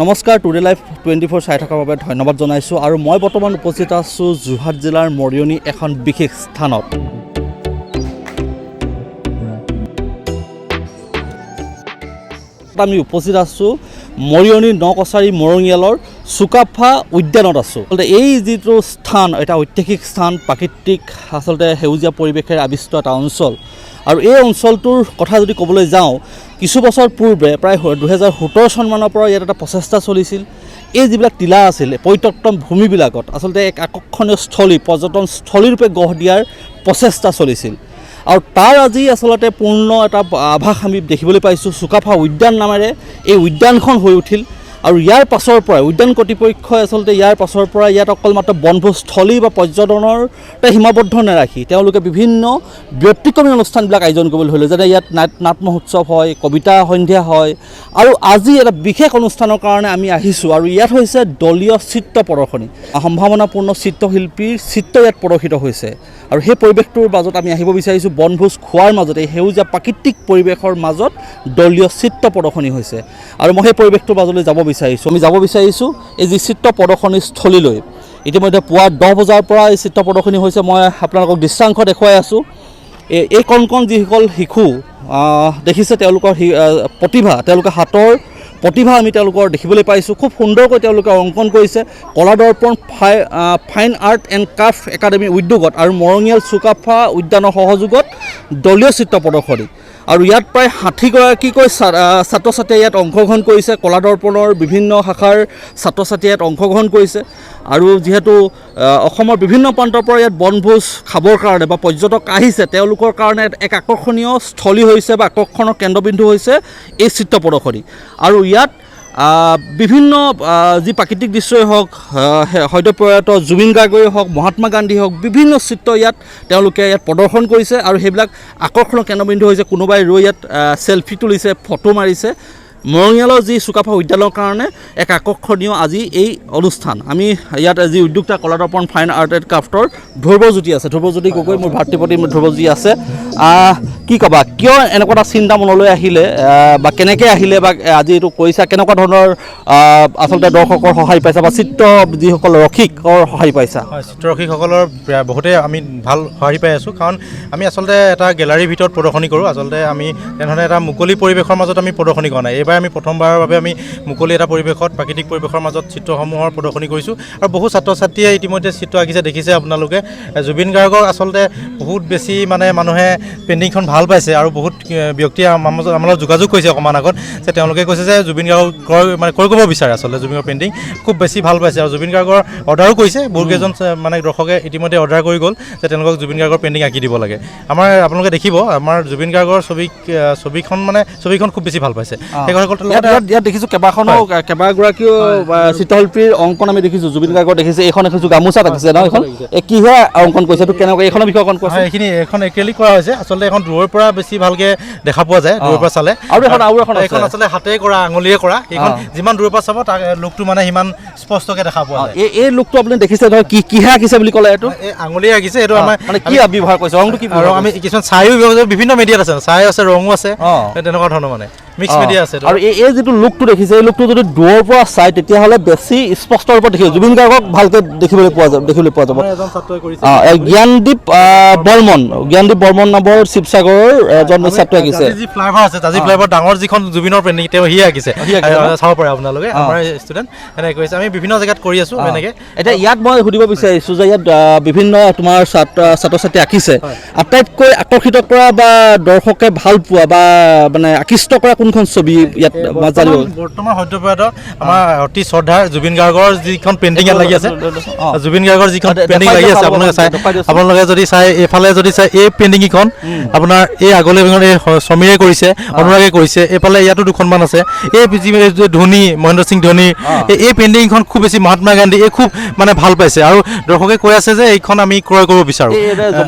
নমস্কাৰ, today life 24 চাই থকাৰ বাবে ধন্যবাদ জনাইছোঁ। আৰু মই বৰ্তমান উপস্থিত আছোঁ যোৰহাট জিলাৰ মৰিয়নি এখন বিশেষ স্থানত। আমি উপস্থিত আছোঁ মৰিয়নি নকছাৰী মৰঙিয়ালৰ চুকাফা উদ্যানত আছোঁ। আচলতে এই যিটো স্থান এটা ঐতিহাসিক স্থান, প্ৰাকৃতিক আচলতে সেউজীয়া পৰিৱেশেৰে আবিষ্ট এটা অঞ্চল। আৰু এই অঞ্চলটোৰ কথা যদি ক'বলৈ যাওঁ, কিছু বছৰ পূৰ্বে প্ৰায় 2017 চনমানৰ পৰা ইয়াত এটা প্ৰচেষ্টা চলিছিল। এই যিবিলাক টিলা আছিল পৰিত্যক্ত ভূমিবিলাকত আচলতে এক আকৰ্ষণীয় স্থলী, পৰ্যটনস্থলীৰূপে গঢ় দিয়াৰ প্ৰচেষ্টা চলিছিল। আৰু তাৰ আজি আচলতে পূৰ্ণ এটা আভাস আমি দেখিবলৈ পাইছোঁ। চুকাফা উদ্যান নামেৰে এই উদ্যানখন হৈ উঠিল। আৰু ইয়াৰ পাছৰ পৰাই উদ্যান কৰ্তৃপক্ষই আচলতে ইয়াৰ পাছৰ পৰা ইয়াত অকল মাত্ৰ বনভোজস্থলী বা পৰ্যটনতে সীমাবদ্ধ নাৰাখি তেওঁলোকে বিভিন্ন ব্যতিক্ৰমী অনুষ্ঠানবিলাক আয়োজন কৰিবলৈ হ'লে, যেনে ইয়াত নাট মহোৎসৱ হয়, কবিতা সন্ধ্যা হয়। আৰু আজি এটা বিশেষ অনুষ্ঠানৰ কাৰণে আমি আহিছোঁ। আৰু ইয়াত হৈছে দলীয় চিত্ৰ প্ৰদৰ্শনী, সম্ভাৱনাপূৰ্ণ চিত্ৰশিল্পীৰ চিত্ৰ ইয়াত প্ৰদৰ্শিত হৈছে। আৰু সেই পৰিৱেশটোৰ মাজত আমি আহিব বিচাৰিছোঁ। বনভোজ খোৱাৰ মাজতে এই সেউজীয়া প্ৰাকৃতিক পৰিৱেশৰ মাজত দলীয় চিত্ৰ প্ৰদৰ্শনী হৈছে। আৰু মই সেই পৰিৱেশটোৰ মাজলৈ আমি যাব বিচাৰিছোঁ এই যি চিত্ৰ প্ৰদৰ্শনী স্থলীলৈ। ইতিমধ্যে পুৱা 10 বজাৰ পৰা এই চিত্ৰ প্ৰদৰ্শনী হৈছে। মই আপোনালোকক দৃশ্যাংশ দেখুৱাই আছোঁ। এই কণ যিসকল শিশু দেখিছে, তেওঁলোকৰ প্ৰতিভা, তেওঁলোকে হাতৰ প্ৰতিভা আমি তেওঁলোকৰ দেখিবলৈ পাইছোঁ। খুব সুন্দৰকৈ তেওঁলোকে অংকন কৰিছে। Kala Darpan fine art and craft academy উদ্যোগত আৰু মৰঙিয়াল চুকাফা উদ্যানৰ সহযোগত দলীয় চিত্ৰ প্ৰদৰ্শনী। আৰু ইয়াত প্ৰায় 60গৰাকীকৈ ছাত্ৰ ছাত্ৰীয়ে ইয়াত অংশগ্ৰহণ কৰিছে। কলা দৰ্পণৰ বিভিন্ন শাখাৰ ছাত্ৰ ছাত্ৰীয়ে ইয়াত অংশগ্ৰহণ কৰিছে। আৰু যিহেতু অসমৰ বিভিন্ন প্ৰান্তৰ পৰা ইয়াত বনভোজ খাবৰ কাৰণে বা পৰ্যটক আহিছে, তেওঁলোকৰ কাৰণে এক আকৰ্ষণীয় স্থলী হৈছে বা আকৰ্ষণৰ কেন্দ্ৰবিন্দু হৈছে এই চিত্ৰ প্ৰদৰ্শনী। আৰু ইয়াত বিভিন্ন যি প্ৰাকৃতিক দৃশ্যই হওক, সদ্যপ্ৰয়াত জুবিন গাৰ্গেই হওক, মহাত্মা গান্ধী হওক, বিভিন্ন চিত্ৰ তেওঁলোকে ইয়াত প্ৰদৰ্শন কৰিছে। আৰু সেইবিলাক আকৰ্ষণৰ কেন্দ্ৰবিন্দু হৈছে। কোনোবাই ৰৈ ইয়াত চেলফি তুলিছে, ফটো মাৰিছে। মৰঙিয়ালৰ যি চুকাফা উদ্যানৰ কাৰণে এক আকৰ্ষণীয় আজি এই অনুষ্ঠান। আমি ইয়াত যি উদ্যোক্তা কলা Darpan fine art and ক্ৰাফ্টৰ Dhruvajyoti আছে, ধ্ৰুৱজ্যোতি গগৈ মোৰ ভাতৃপতি ধ্ৰুৱজ্যোতি আছে। কি ক'বা, কিয় এনেকুৱা এটা চিন্তা মনলৈ আহিলে বা কেনেকৈ আহিলে বা আজি এইটো কৰিছা, কেনেকুৱা ধৰণৰ আচলতে দৰ্শকৰ সঁহাৰি পাইছা বা চিত্ৰ যিসকল ৰসিকৰ সঁহাৰি পাইছা? হয়, চিত্ৰৰসিকসকলৰ বহুতেই আমি ভাল সঁহাৰি পাই আছোঁ। কাৰণ আমি আচলতে এটা গেলাৰীৰ ভিতৰত প্ৰদৰ্শনী কৰোঁ। আচলতে আমি তেনেধৰণে এটা মুকলি পৰিৱেশৰ মাজত আমি প্ৰদৰ্শনী কৰা নাই। এইবাৰ আমি প্ৰথমবাৰৰ বাবে আমি মুকলি এটা পৰিৱেশত, প্ৰাকৃতিক পৰিৱেশৰ মাজত চিত্ৰসমূহৰ প্ৰদৰ্শনী কৰিছোঁ। আৰু বহু ছাত্ৰ ছাত্ৰীয়ে ইতিমধ্যে চিত্ৰ আঁকিছে, দেখিছে আপোনালোকে। জুবিন গাৰ্গৰ আচলতে বহুত বেছি মানুহে পেইণ্টিংখন ভাল পাইছে। আৰু বহুত ব্যক্তিয়ে আমাৰ যোগাযোগ কৰিছে অকণমান আগত, যে তেওঁলোকে কৈছে যে জুবিন গাৰ্গক ক্ৰয় কৰিব বিচাৰে আচলতে জুবিন গাৰ্গৰ পেইণ্টিং খুব বেছি ভাল পাইছে। আৰু জুবিন গাৰ্গৰ অৰ্ডাৰো কৰিছে। বহুকেইজন দৰ্শকে ইতিমধ্যে অৰ্ডাৰ কৰি গ'ল যে তেওঁলোকক জুবিন গাৰ্গৰ পেইণ্টিং আঁকি দিব লাগে। আপোনালোকে দেখিব আমাৰ জুবিন গাৰ্গৰ ছবিখন খুব বেছি ভাল পাইছে। ইয়াত দেখিছোঁ কেইবাগৰাকীও চিত্ৰশিল্পীৰ অংকন আমি দেখিছোঁ। জুবিন গাৰ্গৰ দেখিছে, এইখন দেখিছোঁ গামোচা দেখিছে ন, এইখন কিহে অংকন কৰিছে, এইটো কেনেকুৱা, এইখনৰ বিষয়ে অংকন কৰিছে? এইখন এক্ৰেলিক কৰা হৈছে। আচলতে এখন দূৰৰ পৰা বেছি ভালকে দেখা পোৱা যায়, দূৰৰ পৰা চালে। আৰু এখন আচলতে হাতেৰে কৰা, আঙুলিৰে কৰা। এইখন যিমান দূৰৰ পৰা চাব তাৰ লুকটো সিমান স্পষ্টকে দেখা পোৱা যায়। এই লুকটো আপুনি দেখিছে নহয়, কিহে আঁকিছে বুলি ক'লে? এইটো এই আঙুলিৰে আঁকিছে। এইটো আমাৰ কি ব্যৱহাৰ কৰিছে, ৰংটো কি? আমি কিছুমান ছাইও বিভিন্ন মিডিয়াত আছে, ছাই আছে, ৰঙো আছে, তেনেকুৱা ধৰণৰ মিক্স মিডিয়া আছে। আৰু এই যিটো লুকটো দেখিছে, এই লুকটো যদি দূৰৰ পৰা চাই তেতিয়াহ'লে বেছি স্পষ্ট ৰূপত দেখিব। জুবিন গাৰ্গক ভালকে দেখিবলৈ পোৱা যাব। জ্ঞানদীপ বৰ্মন নামৰ শিৱসাগৰৰ এজন ছাত্ৰই আঁকিছে। তাজি ফ্লাইভাৰ ডাঙৰ যিখন জুবিনৰ পেইণ্টিং তেওঁ সিয়ে আঁকিছে, চাব পাৰে আপোনালোকে। আমাৰ ষ্টুডেণ্ট এনেকৈ কৰিছে। আমি বিভিন্ন জেগাত কৰি আছোঁ এনেকৈ। এতিয়া ইয়াত মই সুধিব বিচাৰিছোঁ যে ইয়াত বিভিন্ন তোমাৰ ছাত্ৰ ছাত্ৰী আঁকিছে, আটাইতকৈ আকৰ্ষিত কৰা বা দৰ্শকে ভাল পোৱা বা আকৃষ্ট কৰা কোনখন ছবি ইয়াত জানিব? বৰ্তমান সদ্যপ্ৰয়াত আমাৰ অতি শ্ৰদ্ধাৰ জুবিন গাৰ্গৰ যিখন পেইণ্টিং ইয়াত লাগি আছে, জুবিন গাৰ্গৰ যিখন পেইণ্টিং লাগি আছে, আপোনালোকে যদি চাই, এইফালে যদি চাই এই পেইণ্টিংকেইখন আপোনাৰ এই আগলৈ সমীৰে কৰিছে, অনুৰাগে কৰিছে। এইফালে ইয়াতো দুখনমান আছে। এই ধোনী, মহেন্দ্ৰ সিং ধোনীৰ এই পেইণ্টিংখন খুব বেছি মহাত্মা গান্ধী খুব ভাল পাইছে। আৰু দৰ্শকে কৈ আছে যে এইখন আমি ক্ৰয় কৰিব বিচাৰোঁ।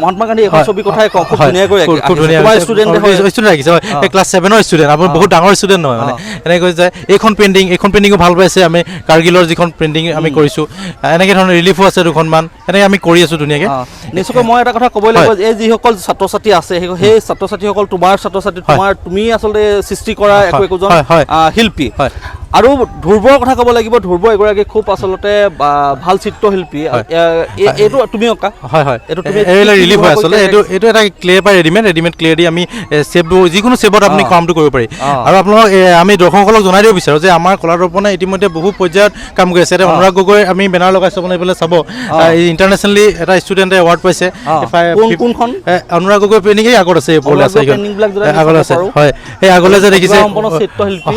মহাত্মা গান্ধী এখন ছবি কথাই খুব ধুনীয়াকৈ ষ্টুডেণ্ট আঁকিছে, ক্লাছ 7ৰ ষ্টুডেণ্ট। আপুনি বহুত ডাঙৰ ষ্টুডেণ্ট নহয়। নহয় মানে এনেকৈ কৈছে যে এইখন পেইণ্টিঙো ভাল পাইছে আমি কাৰ্গিলৰ যিখন পেইণ্টিং আমি কৰিছোঁ এনেকৈ ধৰণৰ ৰিলিফো আছে দুখনমান এনেকৈ আমি কৰি আছোঁ ধুনীয়াকৈ নিশ্চয়কৈ মই এটা কথা ক'বই লাগিব এই যিসকল ছাত্ৰ ছাত্ৰী আছে সেই ছাত্ৰ ছাত্ৰীসকল তোমাৰ ছাত্ৰ ছাত্ৰী তুমি আচলতে সৃষ্টি কৰা একোজন শিল্পী আৰু ধ্ৰুৱৰ কথা ক'ব লাগিব ধ্ৰুৱ এগৰাকী খুব আচলতে ভাল চিত্ৰশিল্পী এইটো তুমি অঁকা হয় এইটো ৰিলিফ হয় আচলতে এইটো এটা ক্লে পাই ৰেডিমেড ক্লে দি আমি শ্বেপ যিকোনো শ্বেপত আপুনি কামটো কৰিব পাৰি আৰু আপোনালোকক আমি দৰ্শকসকলক জনাই দিব বিচাৰোঁ যে আমাৰ কলা দৰ্পণে ইতিমধ্যে বহু পৰ্যায়ত কাম কৰি আছে এতিয়া অনুৰাগ গগৈ আমি বেনাৰ লগাইছোঁ আপুনি এইফালে চাব ইণ্টাৰনেশ্যনেলি এটা ষ্টুডেণ্টে এৱাৰ্ড পাইছে কোনখন অনুৰাগ গগৈ পেইণ্টিং আগত আছে আগত আছে হয় সেই আগলৈ যে দেখিছে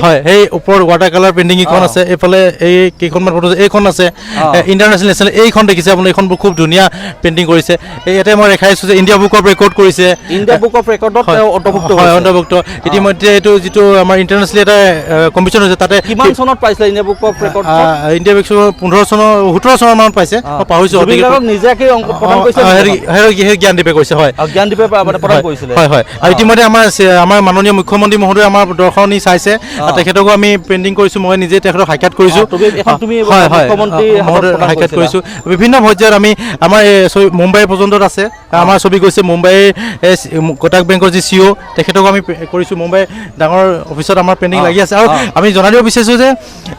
হয় সেই ওপৰত ৱাটাৰ কালাৰ পেইণ্টিং এখন আছে এইফালে এই কেইখনমান ফটো এইখন আছে ইণ্টাৰনেশ্যনেল এইখন দেখিছে আপুনি এইখন খুব ধুনীয়া পেইণ্টিং কৰিছে ইয়াতে মই দেখাইছোঁ যে ইণ্ডিয়া বুক অফ ৰেকৰ্ড কৰিছে অন্তৰ্ভুক্ত ইতিমধ্যে এইটো যিটো আমাৰ ইণ্টাৰনেশ্যনেল এটা কম্পিটিশ্যন হৈছে তাতে কিমান চনত পাইছিলে India book of record India book 17 চনৰ মানত পাইছে মই পাহৰিছোঁ জ্ঞানদীপে কৈছে হয় জ্ঞানদীপে প্ৰদান কৰিছিলে হয় আৰু ইতিমধ্যে আমাৰ মাননীয় মুখ্যমন্ত্ৰী মহোদয় আমাৰ দৰ্শনী চাইছে তেখেতকো আমি পেইণ্টিং কৰিছোঁ মই নিজে তেখেতক সাক্ষাৎ কৰিছোঁ সাক্ষাৎ কৰিছোঁ বিভিন্ন পৰ্যায়ত আমি আমাৰ মুম্বাই পৰ্যন্তত আছে আমাৰ ছবি গৈছে মুম্বাইৰ কোটাক বেংকৰ যি CEO তেখেতকো আমি কৰিছোঁ মুম্বাই ডাঙৰ অফিচত আমাৰ পেইণ্টিং লাগি আছে আৰু আমি জনাই দিব বিচাৰিছোঁ যে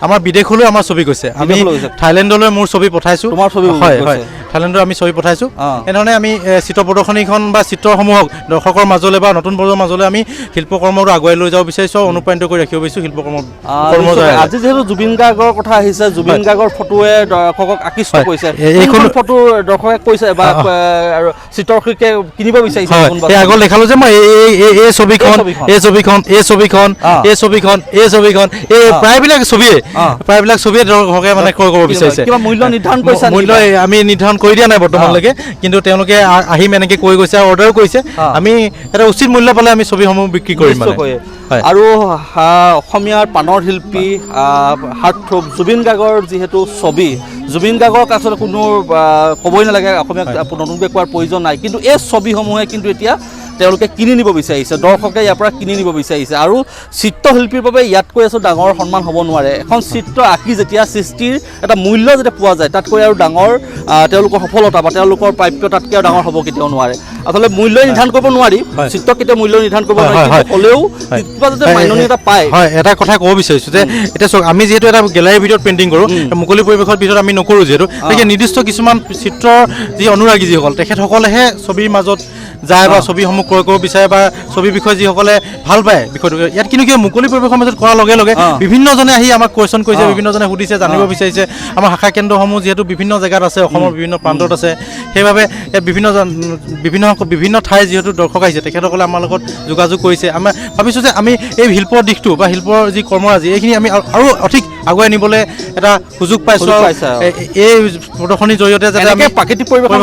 আমাৰ বিদেশলৈ আমাৰ ছবি গৈছে আমি থাইলেণ্ডলৈ মোৰ ছবি পঠাইছোঁ হয় থাইলেণ্ডত আমি ছবি পঠাইছোঁ এনেধৰণে আমি চিত্ৰ প্ৰদৰ্শনীখন বা চিত্ৰসমূহক দৰ্শকৰ মাজলৈ বা নতুন প্ৰজন্মৰ মাজলৈ আমি শিল্পকৰ্মটো আগুৱাই লৈ যাব বিচাৰিছোঁ অনুপ্ৰাণিত কৰি ৰাখিব বিচাৰিছোঁ শিল্পকৰ্ম আজি যিহেতু জুবিন গাৰ্গৰ কথা আহিছে জুবিন গাৰ্গৰ ফটোৱে দৰ্শকক আকৃষ্ট কৰিছে এইখন ফটো দৰ্শকে কৈছে বা চিত্ৰশিল্পীকে কিনিব বিচাৰিছে আগত দেখালো যে মই এই ছবিখন প্ৰায়বিলাক ছবিয়ে দৰ্শকে মানে ক্ৰয় কৰিব বিচাৰিছে মূল্য নিৰ্ধাৰণ কৰিছে মূল্য আমি নিৰ্ধাৰণ কৰি দিয়া নাই বৰ্তমানলৈকে কিন্তু তেওঁলোকে আহিম এনেকৈ কৈ গৈছে আৰু অৰ্ডাৰো কৰিছে আমি এটা উচিত মূল্য পালে আমি ছবিসমূহ বিক্ৰী কৰিম আৰু অসমীয়াৰ প্ৰাণৰ শিল্পী হাৰ্টথ্ৰব জুবিন গাৰ্গৰ যিহেতু ছবি জুবিন গাৰ্গক আচলতে কোনো ক'বই নালাগে অসমীয়াক নতুনকৈ কোৱাৰ প্ৰয়োজন নাই কিন্তু এই ছবিসমূহে কিন্তু এতিয়া তেওঁলোকে কিনি নিব বিচাৰিছে দৰ্শকে ইয়াৰ পৰা কিনি নিব বিচাৰিছে আৰু চিত্ৰশিল্পীৰ বাবে ইয়াতকৈ আচলতে ডাঙৰ সন্মান হ'ব নোৱাৰে এখন চিত্ৰ আঁকি যেতিয়া সৃষ্টিৰ এটা মূল্য যেতিয়া পোৱা যায় তাতকৈ আৰু ডাঙৰ তেওঁলোকৰ সফলতা বা তেওঁলোকৰ প্ৰাপ্য তাতকৈ আৰু ডাঙৰ হ'ব কেতিয়াও নোৱাৰে আচলতে মূল্য নিৰ্ধাৰণ কৰিব নোৱাৰি চিত্ৰ কেতিয়াও মূল্য নিৰ্ধাৰণ কৰিব নোৱাৰি হ'লেও কিবা যাতে মাননি এটা পায় হয় এটা কথা ক'ব বিচাৰিছোঁ যে এতিয়া চাওক আমি যিহেতু এটা গেলাৰীৰ ভিতৰত পেইণ্টিং কৰোঁ মুকলি পৰিৱেশৰ ভিতৰত আমি নকৰোঁ যিহেতু গতিকে নিৰ্দিষ্ট কিছুমান চিত্ৰৰ যি অনুৰাগী যিসকল তেখেতসকলেহে ছবিৰ মাজত যায় বা ছবিসমূহ ক্ৰয় কৰিব বিচাৰে বা ছবিৰ বিষয়ে যিসকলে ভাল পায় বিষয়টো ইয়াত কিন্তু কিয় মুকলি পৰিৱেশৰ মাজত কৰাৰ লগে লগে বিভিন্নজনে আহি আমাক কুৱেশ্যন কৰিছে বিভিন্নজনে সুধিছে জানিব বিচাৰিছে আমাৰ শাখা কেন্দ্ৰসমূহ যিহেতু বিভিন্ন জেগাত আছে অসমৰ বিভিন্ন প্ৰান্তত আছে সেইবাবে ইয়াত বিভিন্ন ঠাইৰ যিহেতু দৰ্শক আহিছে তেখেতসকলে আমাৰ লগত যোগাযোগ কৰিছে আমাৰ ভাবিছোঁ যে আমি এই শিল্পৰ দিশটো বা শিল্পৰ যি কৰ্মৰাজি এইখিনি আমি আৰু অধিক আগুৱাই নিবলৈ এটা সুযোগ পাইছোঁ এই প্ৰদৰ্শনীৰ জৰিয়তে যাতে আমি প্ৰাকৃতিক পৰিৱেশৰ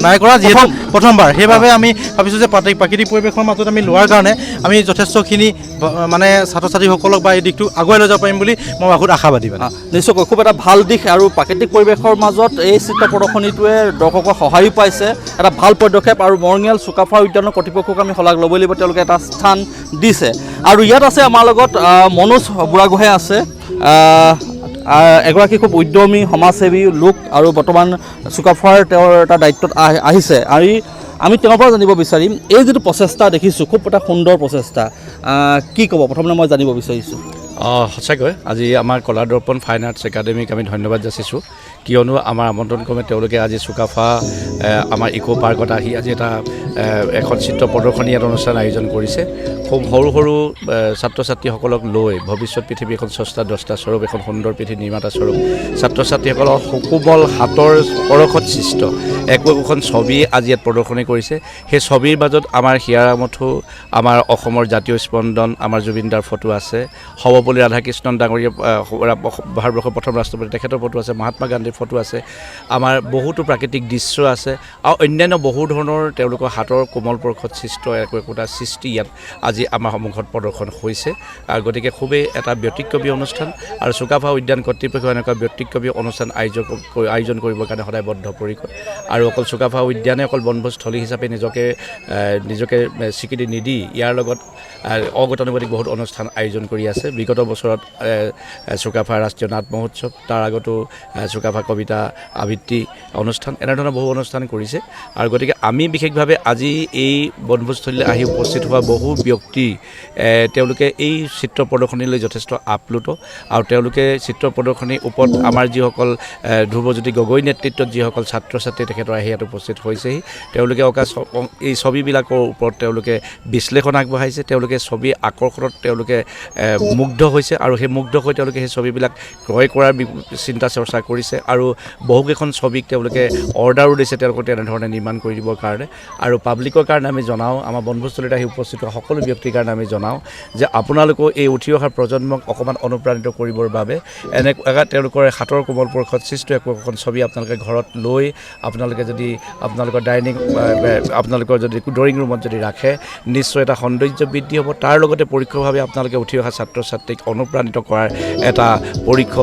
নাই কৰা যিহেতু প্ৰথমবাৰ সেইবাবে আমি ভাবিছোঁ যে প্ৰাকৃতিক পৰিৱেশৰ মাজত আমি লোৱাৰ কাৰণে আমি যথেষ্টখিনি মানে ছাত্ৰ ছাত্ৰীসকলক বা এই দিশটো আগুৱাই লৈ যাব পাৰিম বুলি মই বহুত আশাবাদী নিশ্চয়কৈ খুব এটা ভাল দিশ আৰু প্ৰাকৃতিক পৰিৱেশৰ মাজত এই চিত্ৰ প্ৰদৰ্শনীটোৱে দৰ্শকৰ সহায়ো পাইছে এটা ভাল পদক্ষেপ আৰু মৰঙীয়াল চুকাফা উদ্যানৰ কৰ্তৃপক্ষক আমি শলাগ ল'বই লাগিব তেওঁলোকে এটা স্থান দিছে আৰু ইয়াত আছে আমাৰ লগত মনোজ বুঢ়াগোহাঁই আছে এগৰাকী খুব উদ্যমী সমাজসেৱী লোক আৰু বৰ্তমান চুকাফাৰ তেওঁৰ এটা দায়িত্বত আহিছে আৰু আমি তেওঁৰ পৰা জানিব বিচাৰিম এই যিটো প্ৰচেষ্টা দেখিছোঁ খুব এটা সুন্দৰ প্ৰচেষ্টা কি ক'ব প্ৰথমে মই জানিব বিচাৰিছোঁ সঁচাকৈ আজি আমাৰ কলা দৰ্পণ ফাইন আৰ্টছ একাডেমীক আমি ধন্যবাদ যাচিছোঁ কিয়নো আমাৰ আমন্ত্ৰণ ক্ৰমে তেওঁলোকে আজি চুকাফা আমাৰ ইক' পাৰ্কত আহি আজি এখন চিত্ৰ প্ৰদৰ্শনী এটা অনুষ্ঠান আয়োজন কৰিছে খুব সৰু সৰু ছাত্ৰ ছাত্ৰীসকলক লৈ ভৱিষ্যত পৃথিৱী এখন স্ৰষ্টা দ্ৰষ্টা স্বৰূপ এখন সুন্দৰ পৃথিৱী নিৰ্মাতা স্বৰূপ ছাত্ৰ ছাত্ৰীসকলৰ সুকোমল হাতৰ পৰশত সৃষ্ট একোখন ছবি আজি ইয়াত প্ৰদৰ্শনী কৰিছে সেই ছবিৰ মাজত আমাৰ হিয়াৰামঠু আমাৰ অসমৰ জাতীয় স্পন্দন আমাৰ জুবিনদাৰ ফটো আছে সৰ্বপল্লী ৰাধাকৃষ্ণন ডাঙৰীয়া ভাৰতবৰ্ষৰ প্ৰথম ৰাষ্ট্ৰপতি তেখেতৰ ফটো আছে মহাত্মা গান্ধীৰ ফটো আছে আমাৰ বহুতো প্ৰাকৃতিক দৃশ্য আছে আৰু অন্যান্য বহু ধৰণৰ তেওঁলোকৰ হাতৰ কোমল পৰশত সৃষ্ট একোটা সৃষ্টি ইয়াত আজি আমাৰ সন্মুখত প্ৰদৰ্শন হৈছে আৰু গতিকে খুবেই এটা ব্যতিক্ৰমী অনুষ্ঠান আৰু চুকাফা উদ্যান কৰ্তৃপক্ষই এনেকুৱা ব্যতিক্ৰমী অনুষ্ঠান আয়োজন কৰিবৰ কাৰণে সদায় বদ্ধপৰিকৰ আৰু অকল চুকাফা উদ্যানে অকল বনভোজস্থলী হিচাপে নিজকে স্বীকৃতি নিদি ইয়াৰ লগত অগতানুগতিক বহুত অনুষ্ঠান আয়োজন কৰি আছে। বিগত বছৰত চুকাফা ৰাষ্ট্ৰীয় নাট মহোৎসৱ, তাৰ আগতো চুকাফা কবিতা আবৃত্তি অনুষ্ঠান, এনেধৰণৰ বহু অনুষ্ঠান কৰিছে। আৰু গতিকে আমি বিশেষভাৱে আজি এই বনভোজস্থলীলৈ আহি উপস্থিত হোৱা বহু ব্যক্তি তেওঁলোকে এই চিত্ৰ প্ৰদৰ্শনীলৈ যথেষ্ট আপ্লুত, আৰু তেওঁলোকে চিত্ৰ প্ৰদৰ্শনীৰ ওপৰত আমাৰ যিসকল ধ্ৰুৱজ্যোতি গগৈ নেতৃত্বত যিসকল ছাত্ৰ ছাত্ৰী তেখেতৰ আহি ইয়াত উপস্থিত হৈছেহি, তেওঁলোকে এই ছবিবিলাকৰ ওপৰত তেওঁলোকে বিশ্লেষণ আগবঢ়াইছে। তেওঁলোকে ছবি আকৰ্ষণত তেওঁলোকে মুগ্ধ হৈছে, আৰু সেই মুগ্ধ হৈ তেওঁলোকে সেই ছবিবিলাক ক্ৰয় কৰাৰ চিন্তা চৰ্চা কৰিছে, আৰু বহুকেইখন ছবিক তেওঁলোকে অৰ্ডাৰো দিছে তেওঁলোকক তেনেধৰণে নিৰ্মাণ কৰি দিবৰ কাৰণে। আৰু পাব্লিকৰ কাৰণে আমি জনাওঁ, আমাৰ বনভোজস্থলীত আহি উপস্থিত হোৱা সকলো ব্যক্তিৰ কাৰণে আমি জনাওঁ যে আপোনালোকেও এই উঠি অহা প্ৰজন্মক অকণমান অনুপ্ৰাণিত কৰিবৰ বাবে এনেকুৱা তেওঁলোকৰ হাতৰ কোমল পৰশত সৃষ্ট একোখন ছবি আপোনালোকে ঘৰত লৈ আপোনালোকে যদি আপোনালোকৰ আপোনালোকৰ যদি ড্ৰয়িং ৰুমত যদি ৰাখে, নিশ্চয় এটা সৌন্দৰ্য বৃদ্ধি হ'ব। তাৰ লগতে পৰোক্ষভাৱে আপোনালোকে উঠি অহা ছাত্ৰ ছাত্ৰীক অনুপ্ৰাণিত কৰাৰ এটা পৰোক্ষ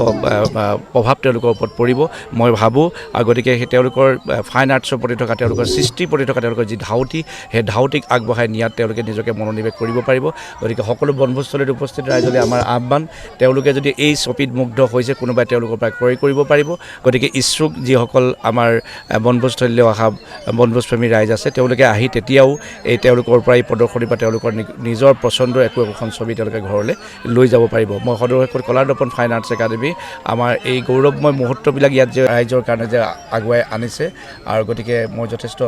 প্ৰভাৱ তেওঁলোকৰ ওপৰত পৰিব মই ভাবোঁ। আৰু গতিকে সেই তেওঁলোকৰ ফাইন আৰ্টছৰ প্ৰতি থকা তেওঁলোকৰ সৃষ্টিৰ প্ৰতি থকা তেওঁলোকৰ যি ধাউতি, সেই ধাউতিক আগবঢ়াই নিয়াত তেওঁলোকে নিজকে মনোনিৱেশ কৰিব পাৰিব। গতিকে সকলো বনভোজস্থলীত উপস্থিত ৰাইজলৈ আমাৰ আহ্বান, তেওঁলোকে যদি এই ছবিত মুগ্ধ হৈছে, কোনোবাই তেওঁলোকৰ পৰা ক্ৰয় কৰিব পাৰিব। গতিকে ইচ্ছুক যিসকল আমাৰ বনভোজস্থলীলৈ অহা বনভোজপ্ৰেমী ৰাইজ আছে, তেওঁলোকে আহি তেতিয়াও এই তেওঁলোকৰ পৰা এই প্ৰদৰ্শনীৰ পৰা তেওঁলোকৰ নিজৰ পচন্দৰ একোখন ছবি তেওঁলোকে ঘৰলৈ লৈ যাব পাৰিব। মই সদৌ কলা দৰ্পণ ফাইন আৰ্টছ একাডেমী আমাৰ এই গৌৰৱময় মুহূৰ্তবিলাক ইয়াত যে ৰাইজৰ কাৰণে যে আগুৱাই আনিছে, আৰু গতিকে মই যথেষ্ট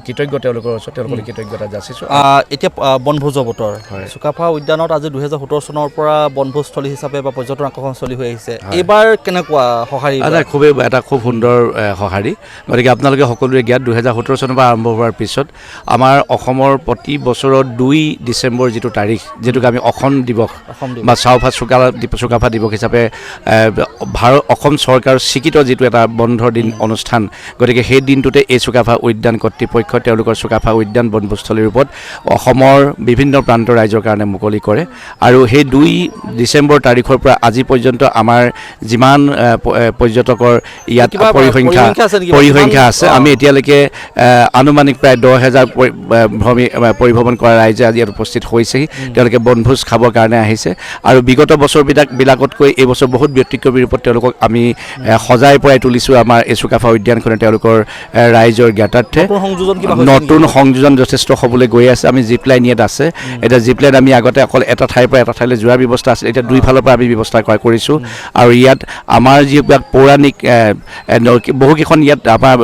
কৃতজ্ঞ তেওঁলোকৰ ওচৰত, তেওঁলোকৰ কৃতজ্ঞতা যাচিছোঁ। এতিয়া বনভোজৰ বতৰ, হয়। চুকাফা উদ্যানত আজি 2017 চনৰ পৰা বনভোজস্থলী হিচাপে বা পৰ্যটন আকৰ্ষণস্থলী হৈ আহিছে। এইবাৰ কেনেকুৱা সঁহাৰি? এটা খুব সুন্দৰ সঁহাৰি। গতিকে আপোনালোকে সকলোৱে জ্ঞাত, 2017 চনৰ পৰা আৰম্ভ হোৱাৰ পিছত আমাৰ অসমৰ প্ৰতি বছৰৰ 2 ডিচেম্বৰ যিটো তাৰিখ, যিটোক আমি অসম দিৱস বা চুকাফা দিৱস হিচাপে অসম চৰকাৰৰ স্বীকৃত যিটো এটা বন্ধৰ দিন অনুষ্ঠান, গতিকে সেই দিনটোতে এই চুকাফা উদ্যান কৰ্তৃপক্ষ তেওঁলোকৰ চুকাফা উদ্যান বনভোজস্থলীৰ ওপৰত অসমৰ বিভিন্ন প্ৰান্তৰ ৰাইজৰ কাৰণে মুকলি কৰে। আৰু সেই 2 ডিচেম্বৰ তাৰিখৰ পৰা আজি পৰ্যন্ত আমাৰ যিমান পৰ্যটকৰ ইয়াত পৰিসংখ্যা আছে, আমি এতিয়ালৈকে আনুমানিক প্ৰায় 10,000 পৰিভ্ৰমণ কৰা ৰাইজে আজি ইয়াত উপস্থিত হৈছেহি। তেওঁলোকে বনভোজ খাবৰ কাৰণে আহিছে, আৰু বিগত বছৰবিলাকতকৈ এই বছৰ বহুত ব্যতিক্ৰমী ৰূপত তেওঁলোকক আমি সজাই পৰাই তুলিছোঁ। আমাৰ এই চুকাফা উদ্যানখনে তেওঁলোকৰ ৰাইজৰ জ্ঞাতাৰ্থে নতুন সংযোজন যথেষ্ট হ'বলৈ গৈ আছে। আমি জিপ লাইন ইয়াত আছে। এতিয়া জিপ লাইন আমি আগতে অকল এটা ঠাইৰ পৰা এটা ঠাইলৈ যোৱাৰ ব্যৱস্থা আছিল, এতিয়া 2 ফালৰ পৰা আমি ব্যৱস্থা কৰিছোঁ। আৰু ইয়াত আমাৰ যিবিলাক পৌৰাণিক বহুকেইখন ইয়াত আমাৰ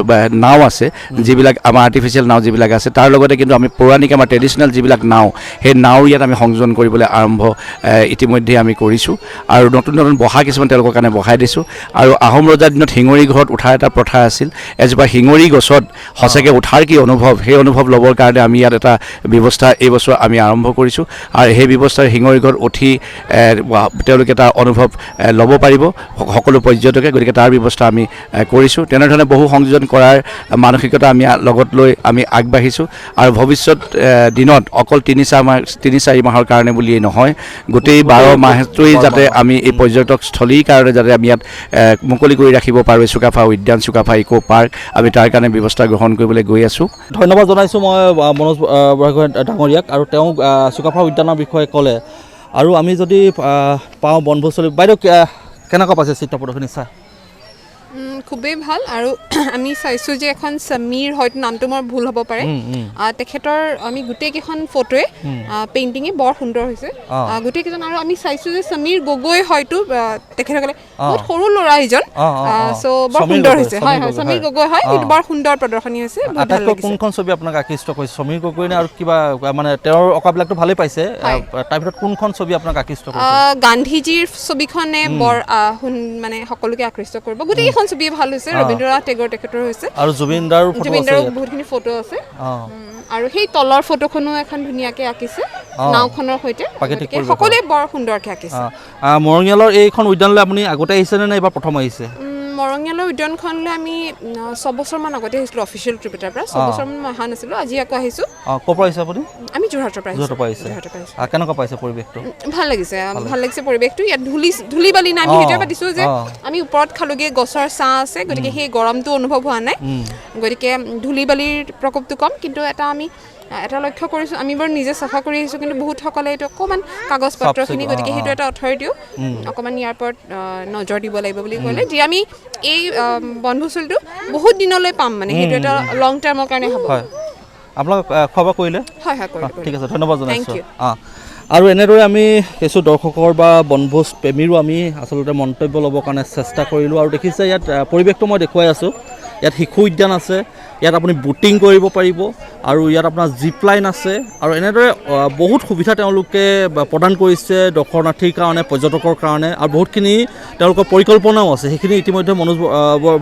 নাও আছে, যিবিলাক আমাৰ আৰ্টিফিচিয়েল নাও যিবিলাক আছে, তাৰ লগতে কিন্তু আমি পৌৰাণিক আমাৰ ট্ৰেডিশ্যনেল যিবিলাক নাও, সেই নাও ইয়াত আমি সংযোজন কৰিবলৈ আৰম্ভ ইতিমধ্যে আমি কৰিছোঁ। আৰু নতুন নতুন বহা কিছুমান তেওঁলোকৰ কাৰণে বহাই দিছোঁ। আৰু আহোম ৰজাৰ দিনত শিঙৰি ঘৰত উঠাৰ এটা প্ৰথা আছিল। এজোপা শিঙৰি গছত সঁচাকৈ উঠাৰ কি অনুভৱ, সেই অনুভৱ ল'বৰ কাৰণে আমি ইয়াত এটা ব্যৱস্থা এইবছৰ আমি আৰম্ভ কৰিছোঁ। আৰু সেই ব্যৱস্থাৰ শিঙৰি ঘৰত উঠি তেওঁলোকে তাৰ অনুভৱ ল'ব পাৰিব সকলো পৰ্যটকে। গতিকে তাৰ ব্যৱস্থা আমি কৰিছোঁ। তেনেধৰণে বহু সংযোজন কৰাৰ মানসিকতা আমি লগত লৈ আমি আগবাঢ়িছোঁ। আৰু ভৱিষ্যত দিনত অকল 3-4 মাহৰ কাৰণে বুলিয়েই নহয়, গোটেই 12 মাহটোৱেই যাতে আমি এই পৰ্যটকস্থলীৰ কাৰণে যাতে আমি ইয়াত মুকলি কৰি ৰাখিব পাৰোঁ চুকাফা উদ্যান, চুকাফা ইক' পাৰ্ক, আমি তাৰ কাৰণে ব্যৱস্থা গ্ৰহণ কৰিবলৈ গৈ আছোঁ। ধন্যবাদ জনাইছোঁ মই মনোজ বৰগোহাঁই ডাঙৰীয়াক, আৰু তেওঁ চুকাফা উদ্যানৰ বিষয়ে ক'লে। আৰু আমি যদি পাওঁ বনভোজস্থলী, বাইদেউ কেনেকুৱা পাইছে চিত্ৰ প্ৰদৰ্শনী চাই? খুবেই ভাল। আৰু আমি চাইছোঁ যে এখন সমীৰ, হয়তো নামটো মোৰ ভুল হ'ব পাৰে, তেখেতৰ আমি গোটেইকেইখন ফটোৱে পেইণ্টিঙে বৰ সুন্দৰ হৈছে গোটেইকেইজন। আৰু আমি চাইছোঁ যে সমীৰ গগৈ হয়তো তেখেতসকলে বহুত সৰু ল'ৰা এইজন, চ' বৰ সুন্দৰ হৈছে। হয় হয়, সমীৰ গগৈ হয়, এইটো বৰ সুন্দৰ প্ৰদৰ্শনী হৈছে। কোনখন ছবি আপোনাক আকৃষ্ট কৰিছে, সমীৰ গগৈ নে আৰু কিবা? মানে তেওঁৰ অঁকাবিলাকতো ভালেই পাইছে, তাৰ ভিতৰত কোনখন ছবি আপোনাক আকৃষ্ট কৰিছে? গান্ধীজীৰ ছবিখনে বৰ মানে সকলোকে আকৃষ্ট কৰিব। গোটেইকেইখন ছবি ভাল হৈছে। ৰবীন্দ্ৰনাথ টেগৰ তেখেতৰ হৈছে, আৰু জুবিনদাৰো বহুতখিনি ফটো আছে। আৰু সেই তলৰ ফটোখনো এখন ধুনীয়াকৈ আঁকিছে নাওখনৰ সৈতে, সকলোৱে বৰ সুন্দৰকৈ আঁকিছে। মৰঙিয়ালৰ এইখন উদ্যানলৈ আপুনি আগতে আহিছেনে নে এইবাৰ প্ৰথম আহিছে? মৰঙিয়ালৰ উদ্যানখনলৈ আমি 6 বছৰমান আগতে আহিছিলোঁ অফিচিয়েল ট্ৰিপ এটাৰ পৰা। 6 বছৰমান মই অহা নাছিলোঁ, আজি আকৌ আহিছোঁ। ক'ৰ পৰা আহিছে আপুনি? আমি যোৰহাটৰ পৰা আহিছোঁ। কেনেকুৱা পাইছে পৰিৱেশটো? ভাল লাগিছে, ভাল লাগিছে পৰিৱেশটো। ইয়াত ধূলি বালি নাই। আমি সেইটোৱে পাতিছোঁ যে আমি ওপৰত খালোগৈ, গছৰ ছাঁ আছে, গতিকে সেই গৰমটো অনুভৱ হোৱা নাই। গতিকে ধূলি বালিৰ প্ৰকোপটো কম, কিন্তু এটা আমি এটা লক্ষ্য কৰিছোঁ, আমি বাৰু নিজে চাফা কৰি আহিছোঁ, কিন্তু বহুতসকলে এইটো অকণমান কাগজ পত্ৰখিনি, গতিকে সেইটো এটা অথৰিটিও অকণমান ইয়াৰ ওপৰত নজৰ দিব লাগিব বুলি ক'লে, যি আমি এই বনভোজলটো বহুত দিনলৈ পাম, মানে সেইটো এটা লং টাৰ্মৰ কাৰণে হ'ব। হয়, আপোনালোক খোৱা বোৱা কৰিলে? হয় হয়, কৰিলোঁ। ঠিক আছে, ধন্যবাদ জনাইছোঁ। Thank you. আৰু এনেদৰে আমি কিছু দৰ্শকৰ বা বনভোজ প্ৰেমীৰো আমি আচলতে মন্তব্য ল'বৰ কাৰণে চেষ্টা কৰিলোঁ। আৰু দেখিছে ইয়াত পৰিৱেশটো মই দেখুৱাই আছোঁ, ইয়াত শিশু উদ্যান আছে, ইয়াত আপুনি বুটিং কৰিব পাৰিব, আৰু ইয়াত আপোনাৰ জিপ লাইন আছে, আৰু এনেদৰে বহুত সুবিধা তেওঁলোকে প্ৰদান কৰিছে দৰ্শনাৰ্থীৰ কাৰণে, পৰ্যটকৰ কাৰণে, আৰু বহুতখিনি তেওঁলোকৰ পৰিকল্পনাও আছে, সেইখিনি ইতিমধ্যে মনোজ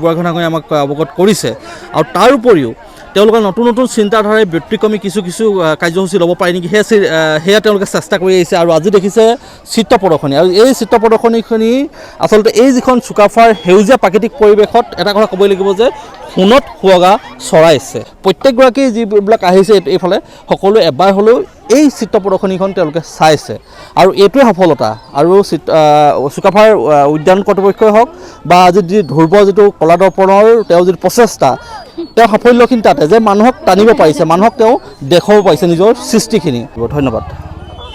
বুঢ়াগোহাঁইয়ে আমাক অৱগত কৰিছে। আৰু তাৰ উপৰিও তেওঁলোকে নতুন নতুন চিন্তাধাৰাৰে ব্যতিক্ৰমী কিছু কাৰ্যসূচী ল'ব পাৰি নেকি, সেয়া তেওঁলোকে চেষ্টা কৰি আহিছে। আৰু আজি দেখিছে চিত্ৰ প্ৰদৰ্শনী, আৰু এই চিত্ৰ প্ৰদৰ্শনীখিনি আচলতে এই যিখন চুকাফাৰ সেউজীয়া প্ৰাকৃতিক পৰিৱেশত এটা কথা ক'বই লাগিব যে সোণত সুৱগা চৰাইছে। প্ৰত্যেকগৰাকী যিবিলাক আহিছে এইফালে সকলোৱে এবাৰ হ'লেও এই চিত্ৰ প্ৰদৰ্শনীখন তেওঁলোকে চাইছে, আৰু এইটোৱে সফলতা। আৰু চুকাফাৰ উদ্যান কৰ্তৃপক্ষই হওক বা আজি ধ্ৰুৱ যিটো কলা দৰ্পণৰ তেওঁ যিটো প্ৰচেষ্টা, তেওঁ সাফল্যখিনি তাতে যে মানুহক টানিব পাৰিছে, মানুহক তেওঁ দেখুৱাব পাৰিছে নিজৰ সৃষ্টিখিনি। ধন্যবাদ।